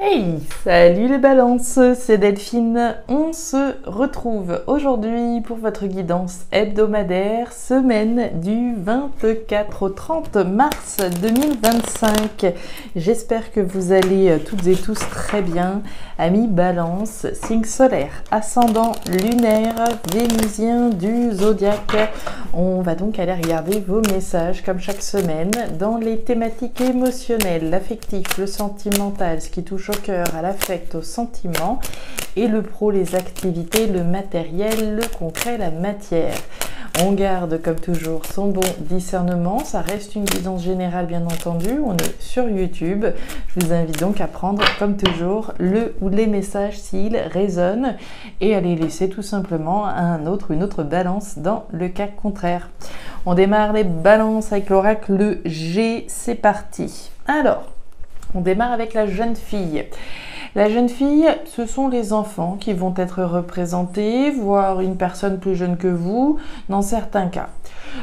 Hey, salut les balances, c'est Delphine. On se retrouve aujourd'hui pour votre guidance hebdomadaire, semaine du 24 au 30 mars 2025. J'espère que vous allez toutes et tous très bien. Amis balance, signe solaire, ascendant lunaire, vénusien du zodiaque. On va donc aller regarder vos messages comme chaque semaine dans les thématiques émotionnelles, l'affectif, le sentimental, ce qui touche au cœur, à l'affect, au sentiment, et le pro, les activités, le matériel, le concret, la matière. On garde comme toujours son bon discernement, ça reste une guidance générale bien entendu, on est sur YouTube. Je vous invite donc à prendre comme toujours le ou les messages s'ils résonnent et à les laisser tout simplement à un autre ou une autre balance dans le cas contraire. On démarre les balances avec l'oracle G, c'est parti. Alors, on démarre avec la jeune fille. La jeune fille, ce sont les enfants qui vont être représentés, voire une personne plus jeune que vous, dans certains cas.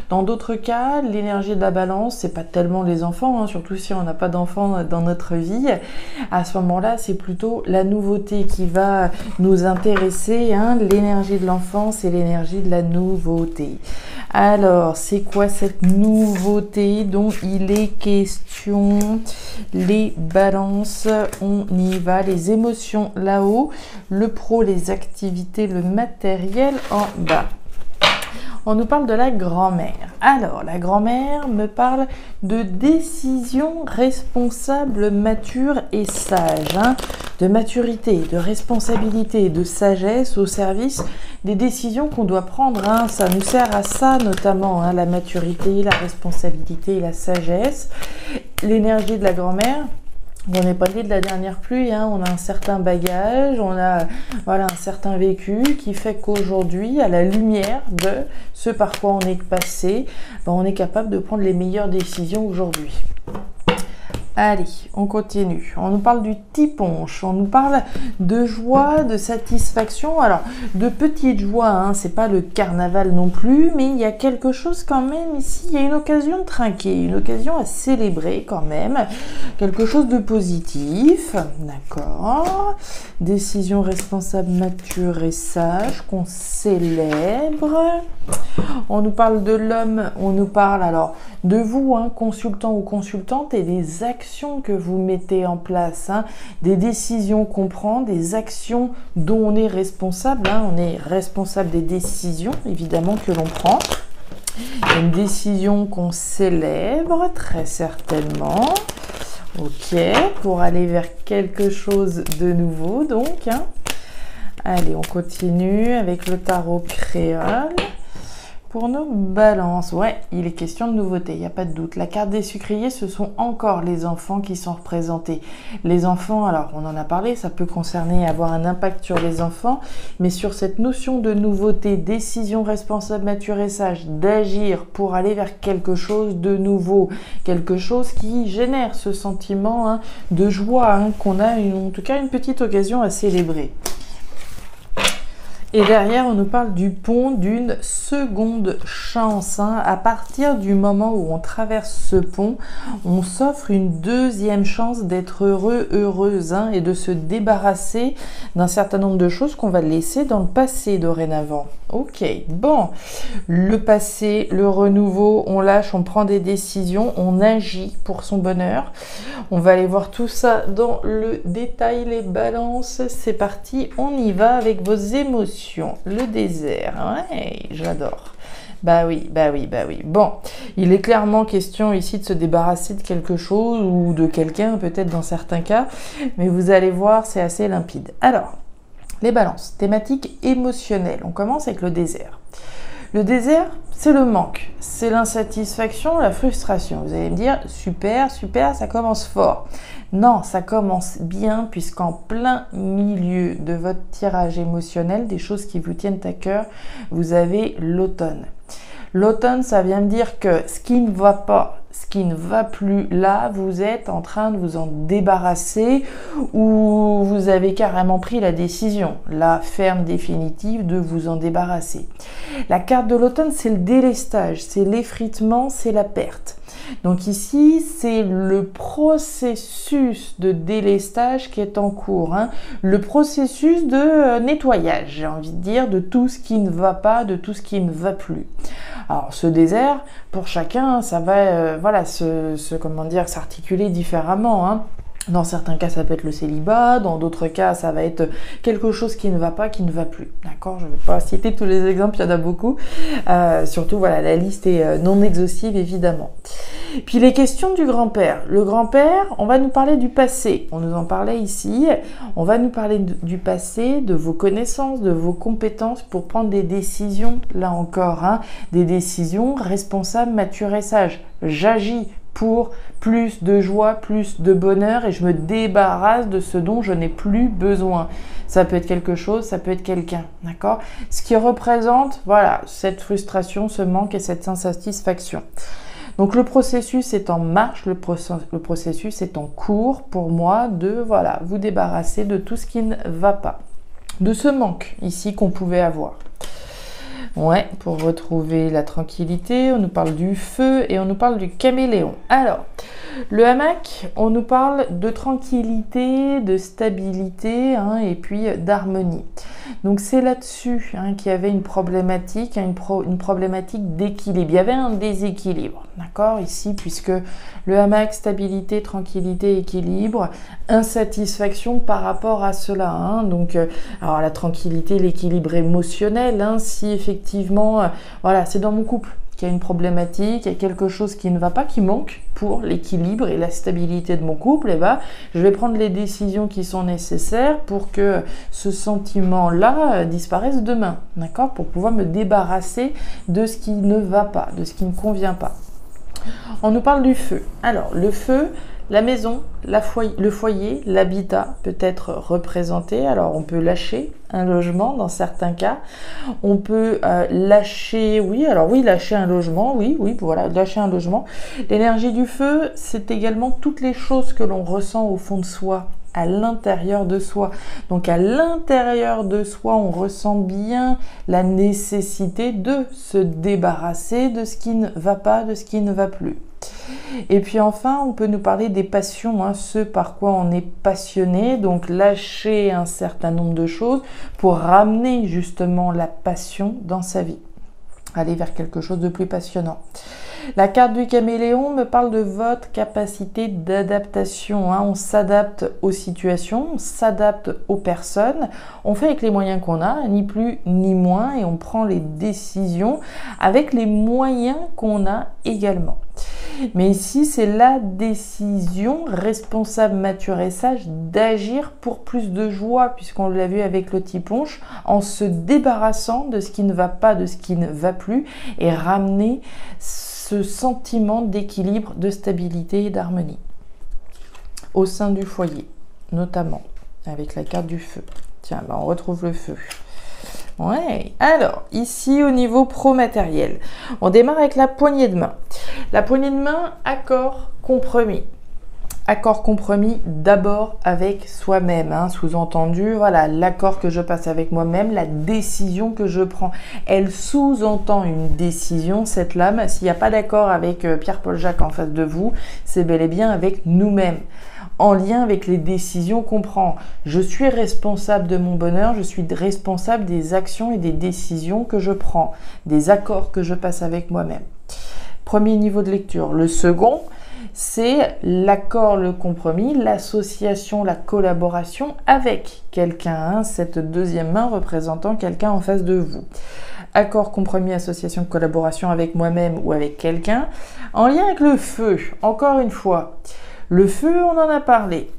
Dans d'autres cas, l'énergie de la balance, c'est pas tellement les enfants, surtout si on n'a pas d'enfants dans notre vie. À ce moment-là, c'est plutôt la nouveauté qui va nous intéresser. L'énergie de l'enfant, c'est l'énergie de la nouveauté. Alors, c'est quoi cette nouveauté dont il est question? Les balances, on y va. Les émotions là-haut, le pro, les activités, le matériel en bas. On nous parle de la grand-mère. Alors, la grand-mère me parle de décisions responsables, matures et sages, de maturité, de responsabilité, de sagesse au service des décisions qu'on doit prendre. Ça nous sert à ça notamment, la maturité, la responsabilité et la sagesse. L'énergie de la grand-mère. On n'est pas né de la dernière pluie, on a un certain bagage, on a un certain vécu qui fait qu'aujourd'hui, à la lumière de ce par quoi on est passé, on est capable de prendre les meilleures décisions aujourd'hui. Allez, on continue. On nous parle du tiponche, on nous parle de joie, de satisfaction. Alors, de petite joie, c'est pas le carnaval non plus, mais il y a quelque chose quand même ici. Il y a une occasion de trinquer, une occasion à célébrer quand même. Quelque chose de positif, d'accord. Décision responsable, mature et sage qu'on célèbre. On nous parle de l'homme, on nous parle alors de vous, consultant ou consultante, et des actions que vous mettez en place, des décisions qu'on prend, des actions dont on est responsable. On est responsable des décisions, évidemment, que l'on prend. Une décision qu'on célèbre, très certainement. Ok, pour aller vers quelque chose de nouveau, donc. Allez, on continue avec le tarot créole. Pour nos balances, il est question de nouveauté, il n'y a pas de doute. La carte des sucriers, ce sont encore les enfants qui sont représentés. Les enfants, alors on en a parlé, ça peut concerner, avoir un impact sur les enfants, mais sur cette notion de nouveauté, décision responsable, mature et sage, d'agir pour aller vers quelque chose de nouveau, quelque chose qui génère ce sentiment de joie, qu'on a en tout cas une petite occasion à célébrer. Et derrière, on nous parle du pont, d'une seconde chance. À partir du moment où on traverse ce pont, on s'offre une deuxième chance d'être heureux, heureuse, et de se débarrasser d'un certain nombre de choses qu'on va laisser dans le passé dorénavant. Ok, bon, le passé, le renouveau, on lâche, on prend des décisions, on agit pour son bonheur. On va aller voir tout ça dans le détail, les balances. C'est parti, on y va avec vos émotions. Le désert, j'adore. Bah oui. Bon, il est clairement question ici de se débarrasser de quelque chose ou de quelqu'un, peut-être dans certains cas, mais vous allez voir, c'est assez limpide. Alors, les balances, thématique émotionnelle. On commence avec le désert. Le désert, c'est le manque, c'est l'insatisfaction, la frustration. Vous allez me dire, super, ça commence fort. Non, ça commence bien puisqu'en plein milieu de votre tirage émotionnel, des choses qui vous tiennent à cœur, vous avez l'automne. L'automne, ça vient me dire que ce qui ne va pas, ce qui ne va plus là, vous êtes en train de vous en débarrasser ou vous avez carrément pris la décision, la ferme définitive de vous en débarrasser. La carte de l'automne, c'est le délestage, c'est l'effritement, c'est la perte. Donc ici, c'est le processus de délestage qui est en cours, hein. Le processus de nettoyage, j'ai envie de dire, de tout ce qui ne va pas, de tout ce qui ne va plus. Alors ce désert, pour chacun, ça va voilà, comment dire, s'articuler différemment, hein. Dans certains cas, ça peut être le célibat, dans d'autres cas, ça va être quelque chose qui ne va pas, qui ne va plus. D'accord? Je ne vais pas citer tous les exemples, il y en a beaucoup. Surtout, voilà, la liste est non exhaustive, évidemment. Puis les questions du grand-père. Le grand-père, on va nous parler du passé. On nous en parlait ici. On va nous parler du passé, de vos connaissances, de vos compétences pour prendre des décisions, là encore, hein, des décisions responsables, matures et sages. J'agis pour plus de joie, plus de bonheur et je me débarrasse de ce dont je n'ai plus besoin. Ça peut être quelque chose, ça peut être quelqu'un, d'accord? Ce qui représente, voilà, cette frustration, ce manque et cette insatisfaction. Donc le processus est en marche, le processus est en cours pour moi de, voilà, vous débarrasser de tout ce qui ne va pas. De ce manque ici qu'on pouvait avoir. Ouais, pour retrouver la tranquillité, on nous parle du feu et on nous parle du caméléon. Alors, le hamac, on nous parle de tranquillité, de stabilité, hein, et puis d'harmonie. Donc c'est là-dessus, hein, qu'il y avait une problématique, hein, une problématique d'équilibre. Il y avait un déséquilibre, d'accord, ici, puisque le hamac, stabilité, tranquillité, équilibre, insatisfaction par rapport à cela, hein. Donc, alors la tranquillité, l'équilibre émotionnel, hein, si effectivement, voilà, c'est dans mon couple qu'il y a une problématique, il y a quelque chose qui ne va pas, qui manque pour l'équilibre et la stabilité de mon couple, et ben, je vais prendre les décisions qui sont nécessaires pour que ce sentiment-là disparaisse demain, d'accord, pour pouvoir me débarrasser de ce qui ne va pas, de ce qui ne convient pas. On nous parle du feu. Alors, le feu, la maison, le foyer, l'habitat peut être représenté. Alors, on peut lâcher un logement dans certains cas. On peut lâcher, oui, alors oui, lâcher un logement, oui, voilà, lâcher un logement. L'énergie du feu, c'est également toutes les choses que l'on ressent au fond de soi, à l'intérieur de soi. Donc à l'intérieur de soi, on ressent bien la nécessité de se débarrasser de ce qui ne va pas, de ce qui ne va plus. Et puis enfin, on peut nous parler des passions, hein, ce par quoi on est passionné, donc lâcher un certain nombre de choses pour ramener justement la passion dans sa vie, aller vers quelque chose de plus passionnant. La carte du caméléon me parle de votre capacité d'adaptation, hein. On s'adapte aux situations, on s'adapte aux personnes, on fait avec les moyens qu'on a, ni plus ni moins, et on prend les décisions avec les moyens qu'on a également. Mais ici, c'est la décision responsable, mature et sage d'agir pour plus de joie, puisqu'on l'a vu avec le tiponche, en se débarrassant de ce qui ne va pas, de ce qui ne va plus, et ramener ce sentiment d'équilibre, de stabilité et d'harmonie au sein du foyer, notamment avec la carte du feu. Tiens, on retrouve le feu. Ouais, alors ici au niveau pro-matériel, on démarre avec la poignée de main. La poignée de main, accord, compromis. Accord compromis d'abord avec soi-même, hein, sous-entendu, voilà, l'accord que je passe avec moi-même, la décision que je prends. Elle sous-entend une décision, cette lame. S'il n'y a pas d'accord avec Pierre-Paul Jacques en face de vous, c'est bel et bien avec nous-mêmes, en lien avec les décisions qu'on prend. Je suis responsable de mon bonheur, je suis responsable des actions et des décisions que je prends, des accords que je passe avec moi-même. Premier niveau de lecture. Le second, c'est l'accord, le compromis, l'association, la collaboration avec quelqu'un, hein, cette deuxième main représentant quelqu'un en face de vous. Accord, compromis, association, collaboration avec moi-même ou avec quelqu'un, en lien avec le feu, encore une fois. Le feu, on en a parlé.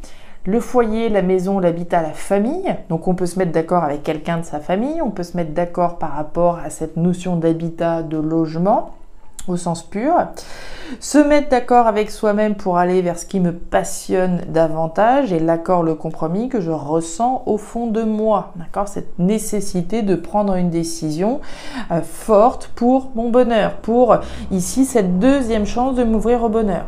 Le foyer, la maison, l'habitat, la famille. Donc on peut se mettre d'accord avec quelqu'un de sa famille, on peut se mettre d'accord par rapport à cette notion d'habitat, de logement, au sens pur. Se mettre d'accord avec soi-même pour aller vers ce qui me passionne davantage, et l'accord, le compromis que je ressens au fond de moi. D'accord, cette nécessité de prendre une décision forte pour mon bonheur, pour ici cette deuxième chance de m'ouvrir au bonheur.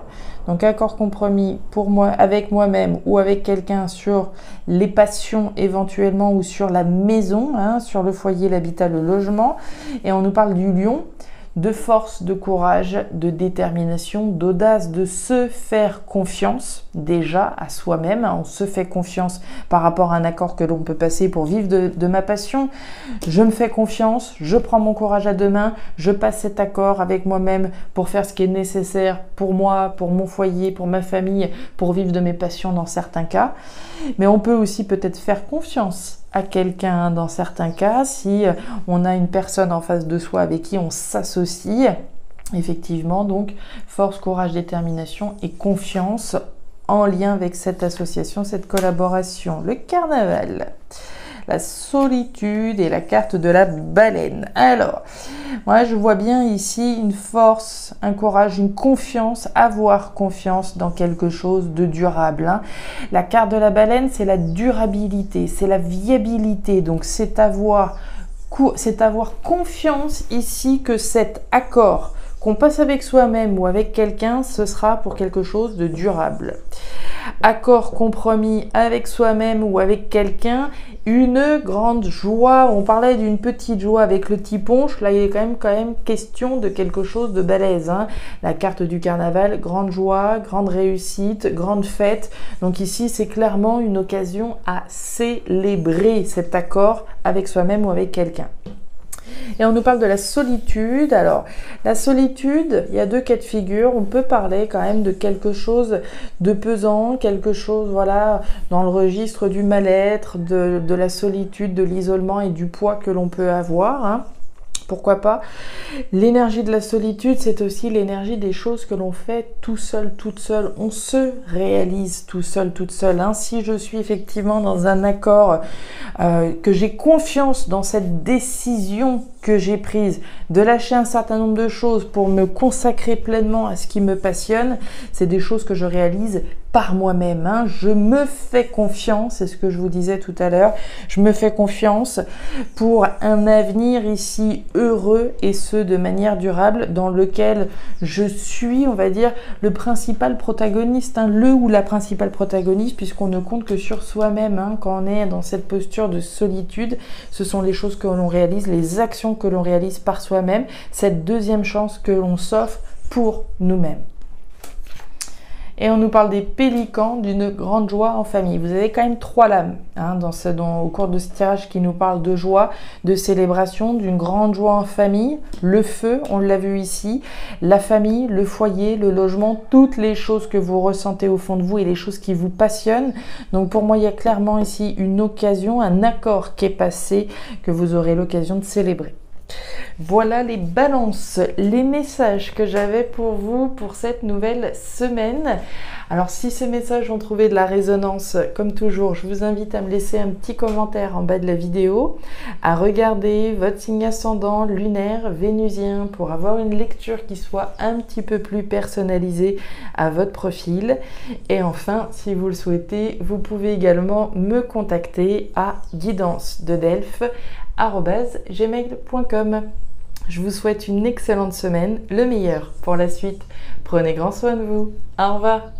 Donc accord compromis pour moi, avec moi-même ou avec quelqu'un sur les passions éventuellement, ou sur la maison, hein, sur le foyer, l'habitat, le logement. Et on nous parle du lion. de force, de courage, de détermination, d'audace, de se faire confiance déjà à soi-même. On se fait confiance par rapport à un accord que l'on peut passer pour vivre de ma passion. Je me fais confiance, je prends mon courage à deux mains, je passe cet accord avec moi-même pour faire ce qui est nécessaire pour moi, pour mon foyer, pour ma famille, pour vivre de mes passions dans certains cas. Mais on peut aussi peut-être faire confiance à quelqu'un dans certains cas, si on a une personne en face de soi avec qui on s'associe. Effectivement, donc, force, courage, détermination et confiance en lien avec cette association, cette collaboration. Le carnaval, la solitude et la carte de la baleine. Alors, moi je vois bien ici une force, un courage, une confiance, avoir confiance dans quelque chose de durable. La carte de la baleine, c'est la durabilité, c'est la viabilité. Donc c'est avoir confiance ici que cet accord qu'on passe avec soi-même ou avec quelqu'un, ce sera pour quelque chose de durable. Accord, compromis avec soi-même ou avec quelqu'un, une grande joie. On parlait d'une petite joie avec le petit punch, là il est quand même question de quelque chose de balèze. La carte du carnaval, grande joie, grande réussite, grande fête. Donc ici c'est clairement une occasion à célébrer cet accord avec soi-même ou avec quelqu'un. Et on nous parle de la solitude. Alors, la solitude, il y a deux cas de figure. On peut parler quand même de quelque chose de pesant, quelque chose, voilà, dans le registre du mal-être, de la solitude, de l'isolement et du poids que l'on peut avoir. Pourquoi pas. L'énergie de la solitude, c'est aussi l'énergie des choses que l'on fait tout seul, toute seule. On se réalise tout seul, toute seule. Si je suis effectivement dans un accord, que j'ai confiance dans cette décision que j'ai prise de lâcher un certain nombre de choses pour me consacrer pleinement à ce qui me passionne, c'est des choses que je réalise par moi-même. Je me fais confiance, c'est ce que je vous disais tout à l'heure, je me fais confiance pour un avenir ici heureux et ce de manière durable dans lequel je suis, on va dire, le principal protagoniste, le ou la principale protagoniste, puisqu'on ne compte que sur soi-même quand on est dans cette posture de solitude. Ce sont les choses que l'on réalise, les actions que l'on réalise par soi-même, cette deuxième chance que l'on s'offre pour nous-mêmes. Et on nous parle des pélicans, d'une grande joie en famille. Vous avez quand même 3 lames au cours de ce tirage qui nous parle de joie, de célébration, d'une grande joie en famille. Le feu, on l'a vu ici, la famille, le foyer, le logement, toutes les choses que vous ressentez au fond de vous et les choses qui vous passionnent. Donc pour moi, il y a clairement ici une occasion, un accord qui est passé que vous aurez l'occasion de célébrer. Voilà les balances, les messages que j'avais pour vous pour cette nouvelle semaine. Alors si ces messages ont trouvé de la résonance, comme toujours, je vous invite à me laisser un petit commentaire en bas de la vidéo, à regarder votre signe ascendant, lunaire, vénusien pour avoir une lecture qui soit un petit peu plus personnalisée à votre profil. Et enfin, si vous le souhaitez, vous pouvez également me contacter à guidancededelphes@gmail.com. Je vous souhaite une excellente semaine, le meilleur pour la suite. Prenez grand soin de vous. Au revoir.